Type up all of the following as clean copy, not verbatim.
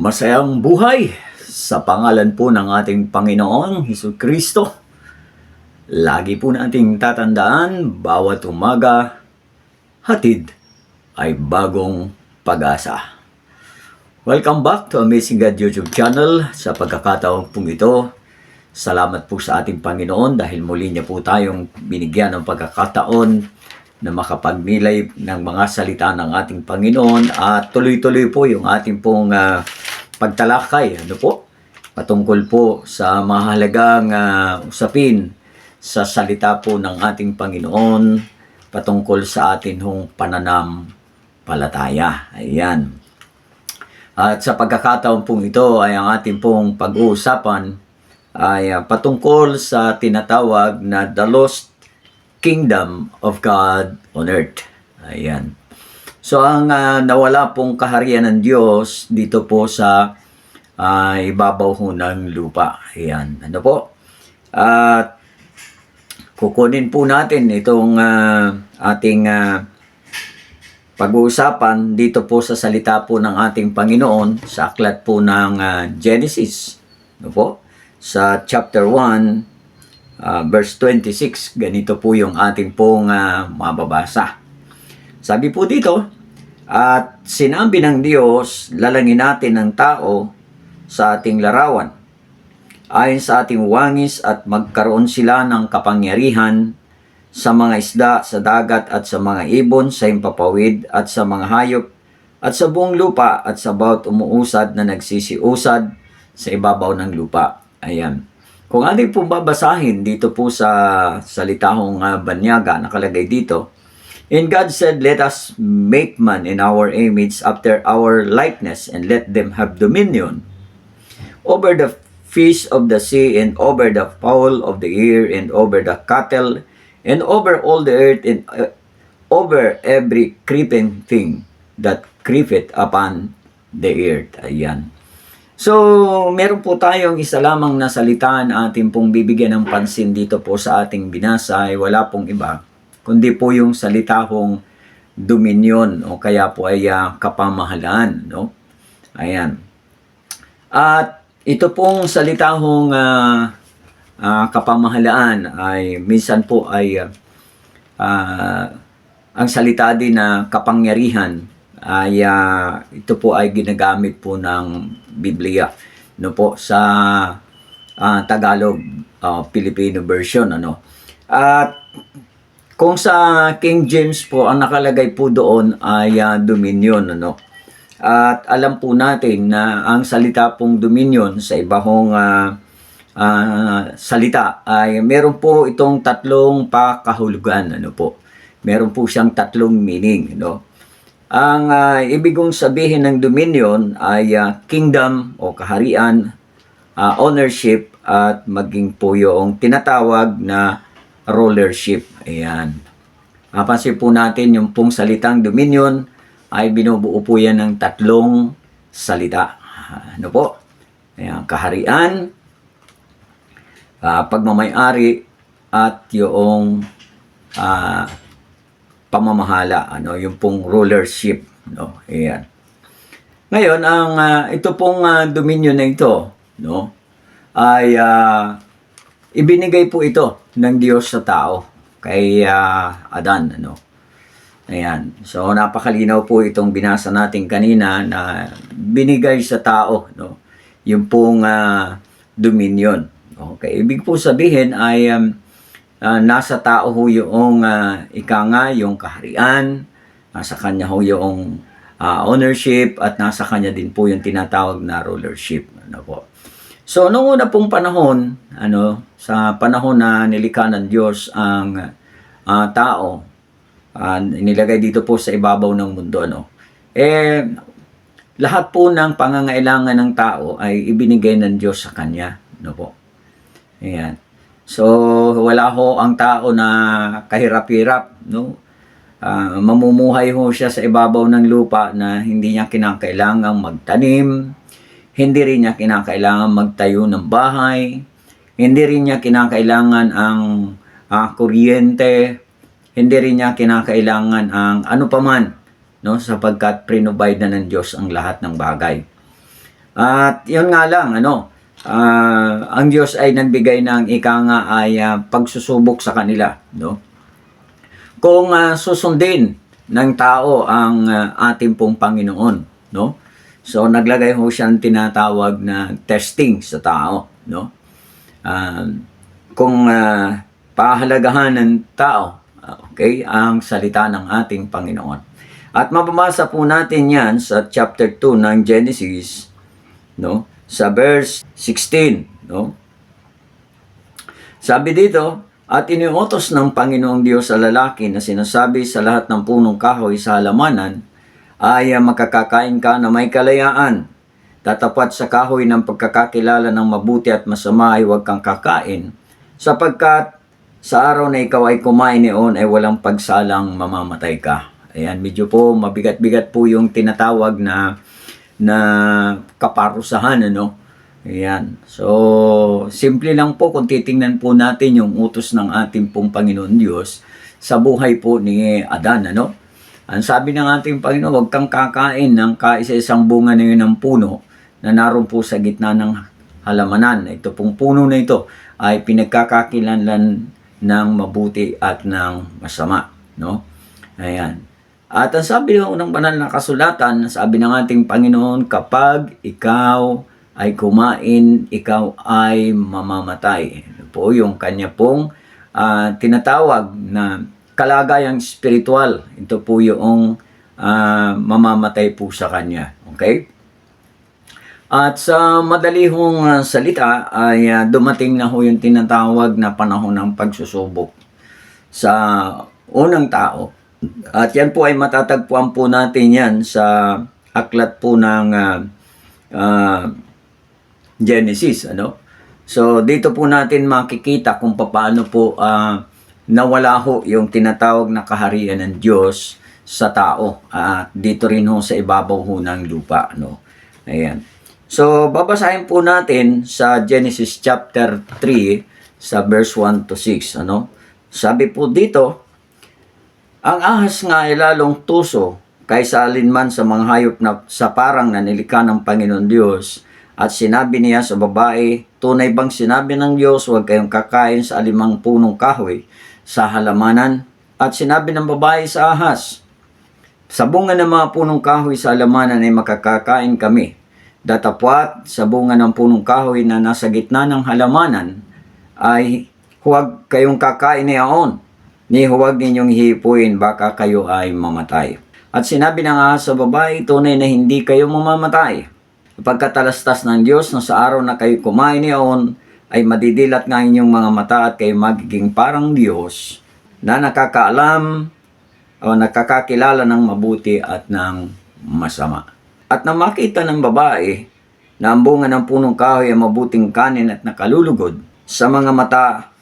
Masayang buhay sa pangalan po ng ating Panginoong Hesukristo. Lagi po nating tatandaan, bawat umaga, hatid ay bagong pag-asa. Welcome back to Amazing God YouTube channel. Sa pagkakataon pong ito, salamat po sa ating Panginoon dahil muli niya po tayong binigyan ng pagkakataon na makapagnilay ng mga salita ng ating Panginoon at tuloy-tuloy po yung ating pong pagtalakay, patungkol po sa mahalagang usapin sa salita po ng ating Panginoon patungkol sa ating hong pananampalataya. Ayan. At sa pagkakataon pong ito ay ang ating pong pag-uusapan ay patungkol sa tinatawag na the lost kingdom of God on earth. Ayan. So ang nawala pong kaharian ng Diyos dito po sa ibabaw ho ng lupa. Ayan. Ano po? At kukunin po natin itong ating pag-uusapan dito po sa salita po ng ating Panginoon sa aklat po ng Genesis. Ano po? Sa chapter 1, verse 26, ganito po yung ating pong mababasa. Sabi po dito, at sinabi ng Diyos, lalangin natin ang tao sa ating larawan, ayon sa ating wangis at magkaroon sila ng kapangyarihan sa mga isda sa dagat at sa mga ibon sa himpapawid at sa mga hayop at sa buong lupa at sa bawat umuusad na nagsisiusad sa ibabaw ng lupa. Ayan. Kung ating pong babasahin dito po sa salitahong banyaga, nakalagay dito, and God said, let us make man in our image after our likeness, and let them have dominion over the fish of the sea, and over the fowl of the air, and over the cattle, and over all the earth, and over every creeping thing that creepeth upon the earth. Ayan. So, meron po tayong isa lamang na salita na ating pong bibigyan ng pansin dito po sa ating binasa ay wala pong iba, kundi po yung salitahong dominion o kaya po ay kapamahalaan. No? Ayan. At ito pong salitahong kapamahalaan ay minsan po ay ang salita din na kapangyarihan ay ito po ay ginagamit po ng Biblia, no po, sa Tagalog Filipino version, ano. At kung sa King James po ang nakalagay po doon ay dominion, ano. At alam po natin na ang salita pong dominion sa ibang salita ay meron po itong tatlong pakahulugan, ano po. Meron po siyang tatlong meaning, no. Ang ibig kong sabihin ng dominion ay kingdom o kaharian, ownership, at maging po yung tinatawag na rulership. Ayan. Mapansin po natin yung pong salitang dominion ay binubuo po yan ng tatlong salita. Ano po? Ayan, kaharian, pagmamayari, at yung pamamahala, ano, yung pong rulership, no. Ayan. Ngayon, ang ito pong dominion na ito, no, ay ibinigay po ito ng Diyos sa tao kay Adan, ano. Ayan. So napakalinaw po itong binasa natin kanina na binigay sa tao, no, yung pong dominion. Okay, ibig po sabihin ay nasa tao ho yung yung kaharian, nasa kanya ho yung ownership, at nasa kanya din po yung tinatawag na rulership. Ano po. So, noong una pong panahon, sa panahon na nilikha ng Diyos ang tao, nilagay dito po sa ibabaw ng mundo, lahat po ng pangangailangan ng tao ay ibinigay ng Diyos sa kanya. Ano po. Ayan. So, wala ho ang tao na kahirap-hirap, no? Mamumuhay ho siya sa ibabaw ng lupa na hindi niya kinakailangang magtanim, hindi rin niya kinakailangan magtayo ng bahay, hindi rin niya kinakailangan ang kuryente, hindi rin niya kinakailangan ang ano paman, no? Sapagkat pre-provide na ng Diyos ang lahat ng bagay. At yun nga lang, ang Diyos ay nagbigay ng ika nga ay pagsusubok sa kanila, no? Kung susundin ng tao ang ating pong Panginoon, no? So naglagay ho siya ng tinatawag na testing sa tao, no? Kung pahalagahan ng tao, okay, ang salita ng ating Panginoon. At mababasa po natin yan sa chapter 2 ng Genesis, no? Sa verse 16, no? Sabi dito, at iniutos ng Panginoong Diyos sa lalaki na sinasabi sa lahat ng punong kahoy sa halamanan ay makakakain ka na may kalayaan. Tatapat sa kahoy ng pagkakakilala ng mabuti at masama ay huwag kang kakain, sapagkat sa araw na ikaw ay kumain niyon ay walang pagsalang mamamatay ka. Ayan, medyo po mabigat-bigat po yung tinatawag na kaparusahan, Ayan. So, simple lang po kung titingnan po natin yung utos ng ating pong Panginoon Diyos sa buhay po ni Adan, Ang sabi ng ating Panginoon, huwag kang kakain ng kaisa-isang bunga na yun ng puno na naroon po sa gitna ng halamanan. Ito pong puno na ito ay pinagkakakilanlan ng mabuti at ng masama, Ayan. At ang sabi ng banal na kasulatan, sabi ng ating Panginoon, kapag ikaw ay kumain, ikaw ay mamamatay. Ito po yung kanya pong tinatawag na kalagayang spiritual. Ito po yung mamamatay po sa kanya. Okay? At sa madali hong salita ay dumating na ho yung tinatawag na panahon ng pagsusubok sa unang tao. At yan po ay matatagpuan po natin yan sa aklat po ng Genesis, So, dito po natin makikita kung paano po nawala ho yung tinatawag na kaharian ng Diyos sa tao. At dito rin ho sa ibabaw ho ng lupa, Ayan. So, babasahin po natin sa Genesis chapter 3 sa verse 1 to 6, Sabi po dito, ang ahas nga ay lalong tuso kaysa alinman sa mga hayop na sa parang na nilikha ng Panginoon Diyos. At sinabi niya sa babae, tunay bang sinabi ng Diyos, huwag kayong kakain sa alimang punong kahoy sa halamanan? At sinabi ng babae sa ahas, sa bunga ng mga punong kahoy sa halamanan ay makakakain kami. Datapwat sa bunga ng punong kahoy na nasa gitna ng halamanan ay huwag kayong kakain niyaon, ni huwag ninyong hihipuin, baka kayo ay mamatay. At sinabi ng ahas sa babae, tunay na hindi kayo mamamatay. Pagkatalastas ng Diyos na sa araw na kayo kumain niyon ay madidilat nga inyong mga mata at kayo magiging parang Diyos na nakakaalam o nakakakilala ng mabuti at ng masama. At nang makita ng babae na ang bunga ng punong kahoy ay mabuting kanin at nakalulugod sa mga mata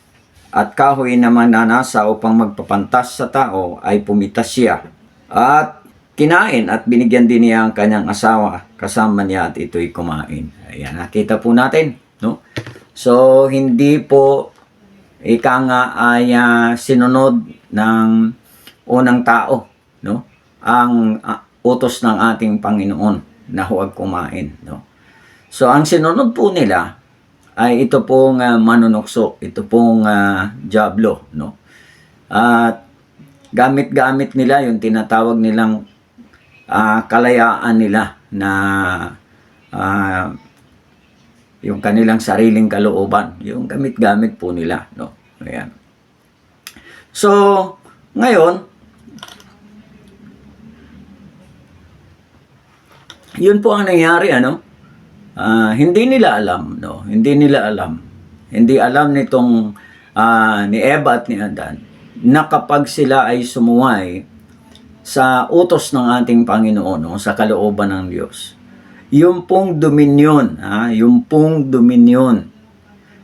at kahoy na mananasa upang magpapantas sa tao, ay pumitas siya at kinain at binigyan din niya ang kanyang asawa kasama niya at ito'y kumain. Ayan, nakita po natin, So, hindi po ika nga ay sinunod ng unang tao, ang utos ng ating Panginoon na huwag kumain, So, ang sinunod po nila ay ito pong manunukso, ito pong diablo, At gamit-gamit nila yung tinatawag nilang kalayaan nila na yung kanilang sariling kalooban, yung gamit-gamit po nila, Ayan. So, ngayon, yun po ang nangyari, hindi nila alam, Hindi alam nitong ni Eva at ni Adan na kapag sila ay sumuway sa utos ng ating Panginoon, sa kalooban ng Diyos, yung pong dominion,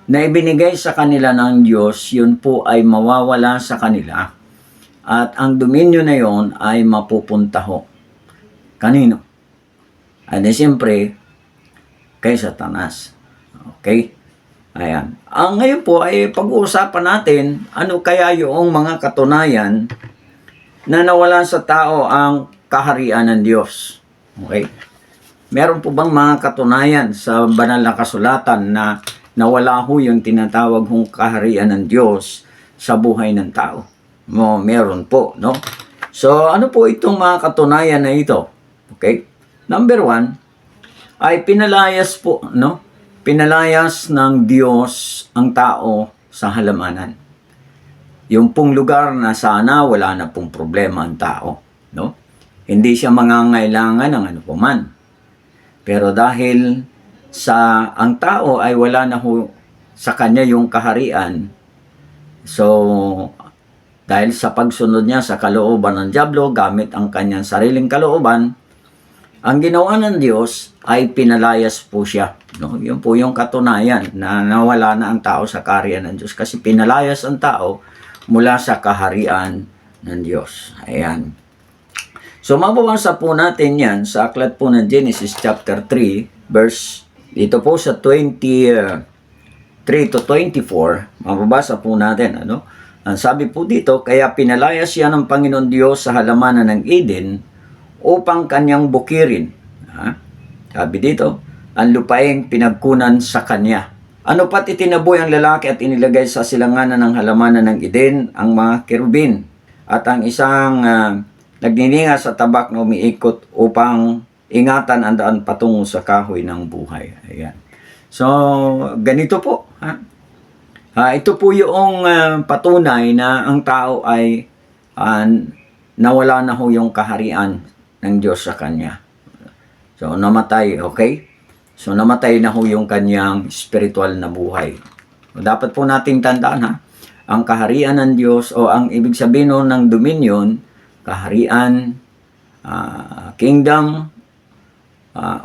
na ibinigay sa kanila ng Diyos, yun po ay mawawala sa kanila. At ang dominion na yun ay mapupunta ho. Kanino? At siyempre, kay Satanas. Okay? Ayan. Ang ngayon po ay pag-uusapan natin, ano kaya yung mga katunayan na nawala sa tao ang kaharian ng Diyos. Okay? Meron po bang mga katunayan sa banal na kasulatan na nawala ho yung tinatawag hong kaharian ng Diyos sa buhay ng tao? Meron po, no? So, ano po itong mga katunayan na ito? Okay? Number 1, ay pinalayas po, no? Pinalayas ng Diyos ang tao sa halamanan. Yung pong lugar na sana wala na pong problema ang tao, no? Hindi siya mangangailangan ng ano po man. Pero dahil sa ang tao ay wala na ho sa kanya yung kaharian, so dahil sa pagsunod niya sa kalooban ng dyablo gamit ang kanyang sariling kalooban, ang ginawa ng Diyos ay pinalayas po siya. No? Yun po yung katunayan na nawala na ang tao sa kaharian ng Diyos kasi pinalayas ang tao mula sa kaharian ng Diyos. Ayan. So, mababasa po natin yan sa aklat po ng Genesis chapter 3, verse, dito po sa 23 to 24, mababasa po natin, ano? Ang sabi po dito, kaya pinalayas siya ng Panginoon Diyos sa halamanan ng Eden upang kanyang bukirin. Sabi dito, ang lupaing pinagkunan sa kanya. Ano pat itinaboy ang lalaki at inilagay sa silanganan ng halamanan ng Eden ang mga kerubin at ang isang nagnininga sa tabak na umiikot upang ingatan ang daan patungo sa kahoy ng buhay. Ayan. So, ganito po. Ito po yung patunay na ang tao ay nawala na ho yung kaharian ng Diyos sa kanya. So, namatay, okay? So, namatay na ho yung kanyang spiritual na buhay. So, dapat po nating tandaan, ang kaharian ng Diyos o ang ibig sabihin ng dominion, kaharian, kingdom,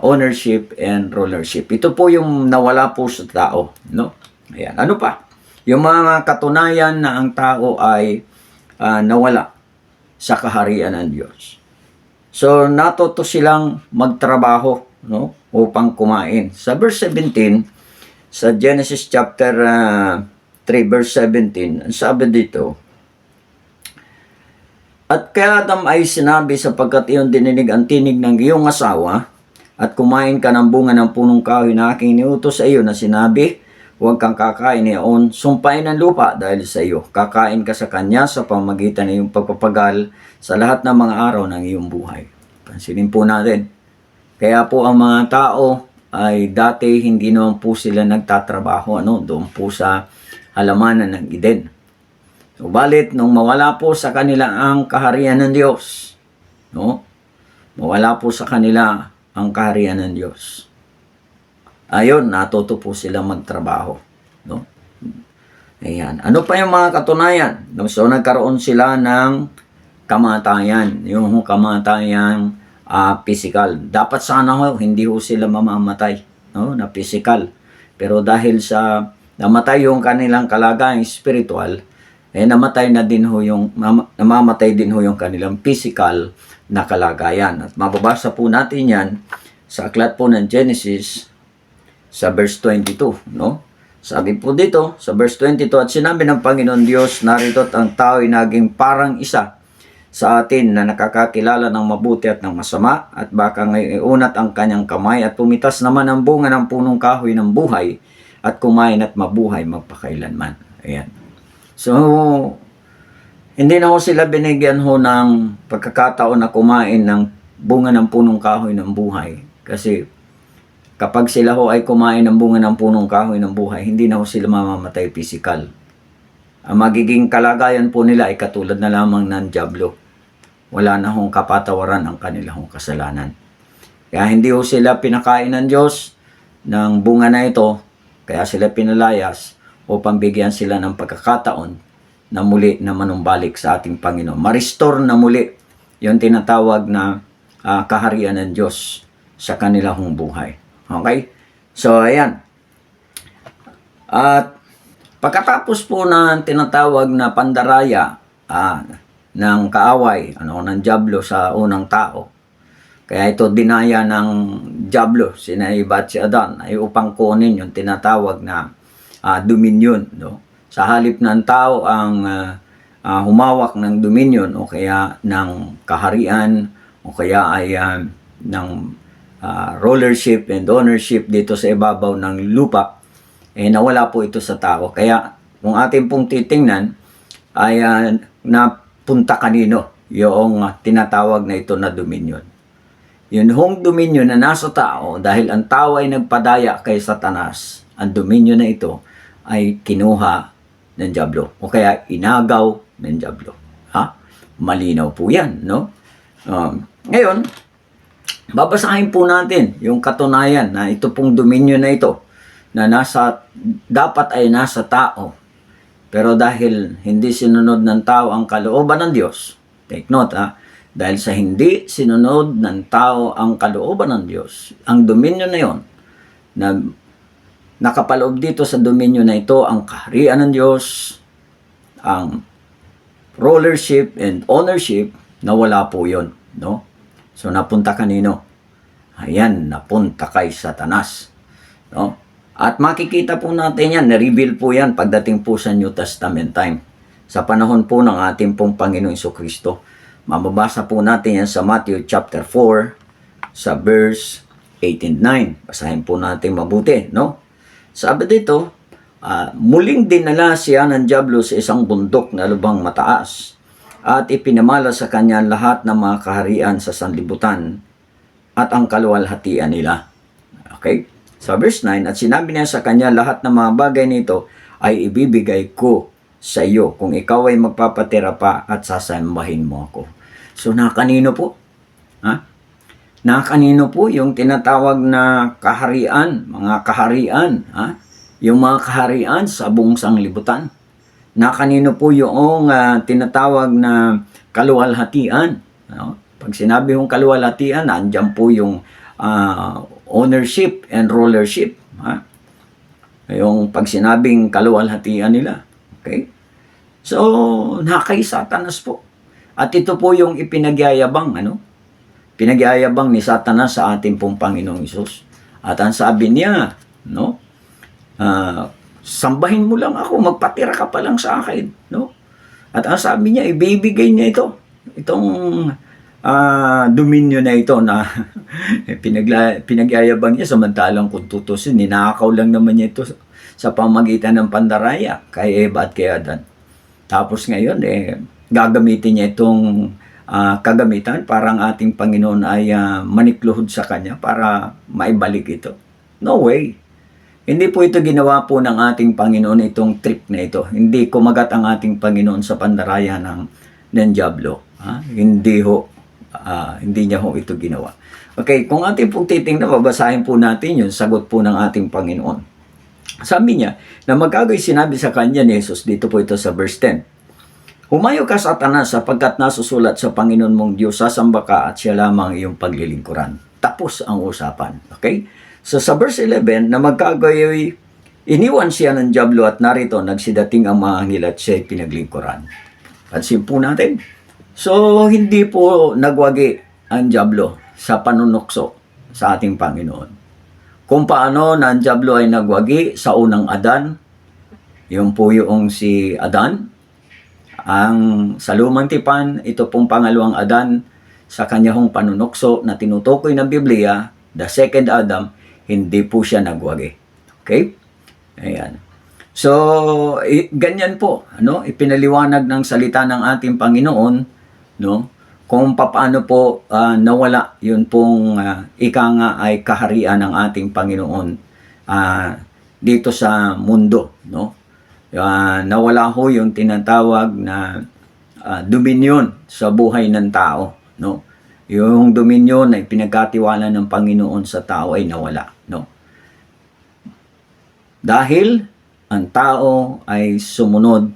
ownership, and rulership. Ito po yung nawala po sa tao. No? Ayan. Ano pa? Yung mga katunayan na ang tao ay nawala sa kaharian ng Diyos. So, natuto silang magtrabaho, no? Upang kumain. Sa verse 17, sa Genesis chapter 3, verse 17, ang sabi dito, at kay Adam ay sinabi sapagkat iyon dininig ang tinig ng iyong asawa at kumain ka ng bunga ng punong kahoy na aking niutos sa iyo na sinabi, huwag kang kakain niyaon, sumpain ang lupa dahil sa iyo. Kakain ka sa kanya sa pamamagitan ng iyong pagpapagal sa lahat ng mga araw ng iyong buhay. Pansinin po natin. Kaya po ang mga tao ay dati hindi naman po sila nagtatrabaho doon po sa halamanan ng Eden. Subalit, nung mawala po sa kanila ang kaharian ng Diyos, no? Mawala po sa kanila ang kaharian ng Diyos. Ayun, natuto po sila magtrabaho, no? Ayan. Ano pa yung mga katunayan? So, nagkaroon sila ng kamatayan. Yung kamatayan physical. Dapat sana hindi ho sila mamamatay, no? Na physical. Pero dahil sa namatay yung kanilang kalagayang spiritual, namamatay din ho yung kanilang physical na kalagayan. At mababasa po natin yan sa aklat po ng Genesis sa verse 22, no? Sabi po dito sa verse 22, at sinabi ng Panginoon Diyos, narito't ang tao ay naging parang isa sa atin na nakakakilala ng mabuti at ng masama, at baka ngayon iunat ang kanyang kamay at pumitas naman ang bunga ng punong kahoy ng buhay at kumain at mabuhay magpakailanman. Ayan. So, hindi na ho sila binigyan ho ng pagkakataon na kumain ng bunga ng punong kahoy ng buhay. Kasi kapag sila ho ay kumain ng bunga ng punong kahoy ng buhay, hindi na ho sila mamamatay physical. Ang magiging kalagayan po nila ay katulad na lamang ng dyablo. Wala na hong kapatawaran ang kanilang kasalanan. Kaya hindi ho sila pinakain ng Diyos ng bunga na ito, kaya sila pinalayas upang bigyan sila ng pagkakataon na muli na manumbalik sa ating Panginoon. Ma-restore na muli yung tinatawag na kaharian ng Diyos sa kanilang buhay. Okay? So, ayan. At pagkatapos po ng tinatawag na pandaraya ng kaaway, ng dyablo sa unang tao, kaya ito dinaya ng dyablo, sina Eva at si Adan, ay upang kunin yung tinatawag na dominion, no? Sa halip ng tao ang humawak ng dominion o kaya ng kaharian o kaya ay ng rulership and ownership dito sa ibabaw ng lupa, nawala po ito sa tao. Kaya kung atin pong titingnan, ay napunta kanino yung tinatawag na ito na dominion. Yun hong dominion na nasa tao, dahil ang tao ay nagpadaya kay Satanas, ang dominion na ito ay kinuha ng dyablo o kaya inagaw ng dyablo. Malinaw po yan, no? Ngayon, babasahin po natin yung katunayan na ito pong dominion na ito na dapat ay nasa tao. Pero dahil hindi sinunod ng tao ang kalooban ng Diyos, take note dahil sa hindi sinunod ng tao ang kalooban ng Diyos, ang dominion na yon, na nakapaloob dito sa dominion na ito ang kaharian ng Diyos, ang rulership and ownership, nawala po yon, no? So napunta kanino? Ayan, napunta kay Satanas, no? At makikita po natin yan, na-reveal po yan pagdating po sa New Testament time. Sa panahon po ng ating pong Panginoong Jesucristo. Mababasa po natin yan sa Matthew chapter 4, sa verse 8 and 9. Basahin po natin mabuti, no? Sabi dito, muling dinala siya ng dyablo sa isang bundok na lubhang mataas at ipinamala sa kanya lahat ng mga kaharian sa sanlibutan at ang kaluwalhatian nila. Okay? Sa verse 9, at sinabi niya sa kanya, lahat ng mga bagay nito ay ibibigay ko sa iyo kung ikaw ay magpapatira pa at sasambahin mo ako. So, nakanino po? Nakanino po yung tinatawag na kaharian, mga kaharian, yung mga kaharian sa buong sanglibutan. Nakanino po yung tinatawag na kaluwalhatian. Pag sinabi yung kaluwalhatian, andyan po yung ownership and rulership. Yung pag sinabing kaluwalhatian nila. Okay? So, nakay Satanas po. At ito po yung ipinagyayabang, Pinagyayabang ni Satanas sa ating pong Panginoong Hesus. At ang sabi niya, no? Sambahin mo lang ako, magpatira ka pa lang sa akin, no? At ang sabi niya, ibibigay niya itong dominion na ito na pinagyayabang niya, samantalang kung tutusin, ninakaw lang naman niya ito sa pamagitan ng pandaraya kay Eva at kay Adan. Tapos ngayon, gagamitin niya itong kagamitan para ang ating Panginoon ay manikluhod sa kanya para maibalik ito. No way. Hindi po ito ginawa po ng ating Panginoon itong trick na ito. Hindi kumagat ang ating Panginoon sa pandaraya ng dyablo. Hindi niya ho ito ginawa. Okay, kung ating pong titingnan, babasahin po natin yung sagot po ng ating Panginoon. Sabi niya, na magkagoy sinabi sa kanya ni Jesus, dito po ito sa verse 10. Humayo ka, Satanas, sapagkat nasusulat sa Panginoon mong Diyos, sasamba ka at siya lamang iyong paglilingkuran. Tapos ang usapan. Okay? So sa verse 11, na magkagoy iniwan siya ng dyablo at narito nagsidating ang mga anghel at siya'y pinaglingkuran. Pansin po natin. So hindi po nagwagi ang dyablo sa panunukso sa ating Panginoon. Kung paano na ang dyablo ay nagwagi sa unang Adan, yung po yung si Adan, ang sa lumang tipan, ito pong pangalawang Adan sa kanyang panunukso na tinutukoy ng Biblia, the second Adam, hindi po siya nagwagi. Okay? Ayan. So, ganyan po, ipinaliwanag ng salita ng ating Panginoon, kung paano po nawala yun pong ika nga ay kaharian ng ating Panginoon dito sa mundo, nawala ho yung tinatawag na dominion sa buhay ng tao, Yung dominion na pinagkatiwala ng Panginoon sa tao ay nawala, Dahil ang tao ay sumunod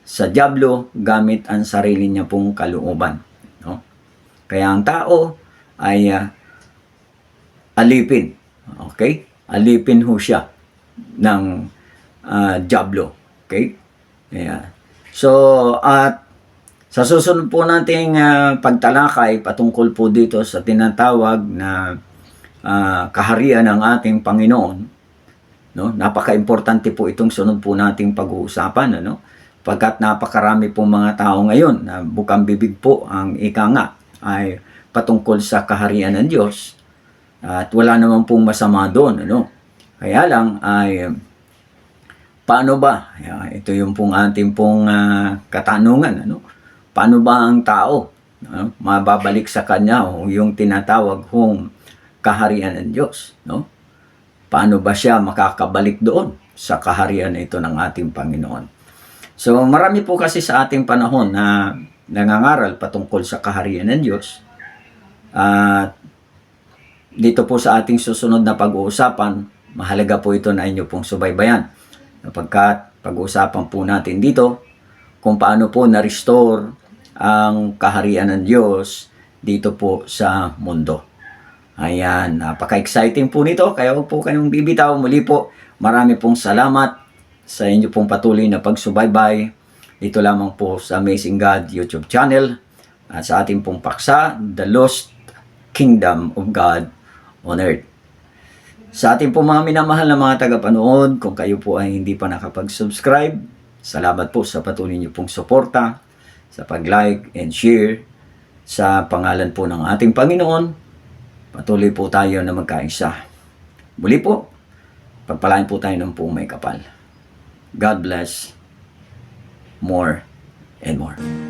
sa dyablo gamit ang sarili niya pong kalooban, Kaya ang tao ay alipin, okay? Alipin ho siya ng dyablo, okay? Yeah. So, at sa susunod po nating pagtalakay patungkol po dito sa tinatawag na kaharian ng ating Panginoon, napaka-importante po itong sunod po nating pag-uusapan, pagkat napakarami pong mga tao ngayon na bukang bibig po ang ika nga ay patungkol sa kaharian ng Diyos, At wala naman pong masama doon, ano? Kaya lang ay paano ba? Ito yung pong ating pong katanungan, ano? Paano ba ang tao mababalik sa kanya o yung tinatawag hong kaharian ng Diyos, no? Paano ba siya makakabalik doon sa kaharian na ito ng ating Panginoon? So, marami po kasi sa ating panahon na nangangaral patungkol sa kaharian ng Diyos. At dito po sa ating susunod na pag-uusapan, mahalaga po ito na inyo pong subaybayan. Sapagkat pag-uusapan po natin dito kung paano po na-restore ang kaharian ng Diyos dito po sa mundo. Ayan, napaka-exciting po nito. Kaya huwag po kayong bibitaw. Muli po, marami pong salamat sa inyo pong patuloy na pagsubaybay. Dito lamang po sa Amazing God YouTube channel at sa ating pong paksa, The Lost Kingdom of God on Earth. Sa ating po mga minamahal na mga tagapanood, kung kayo po ay hindi pa nakapag-subscribe, salamat po sa patuloy niyo pong suporta, sa pag-like and share. Sa pangalan po ng ating Panginoon, patuloy po tayo na magkaisa. Muli po, pagpalain po tayo ng pong may kapal. God bless more and more.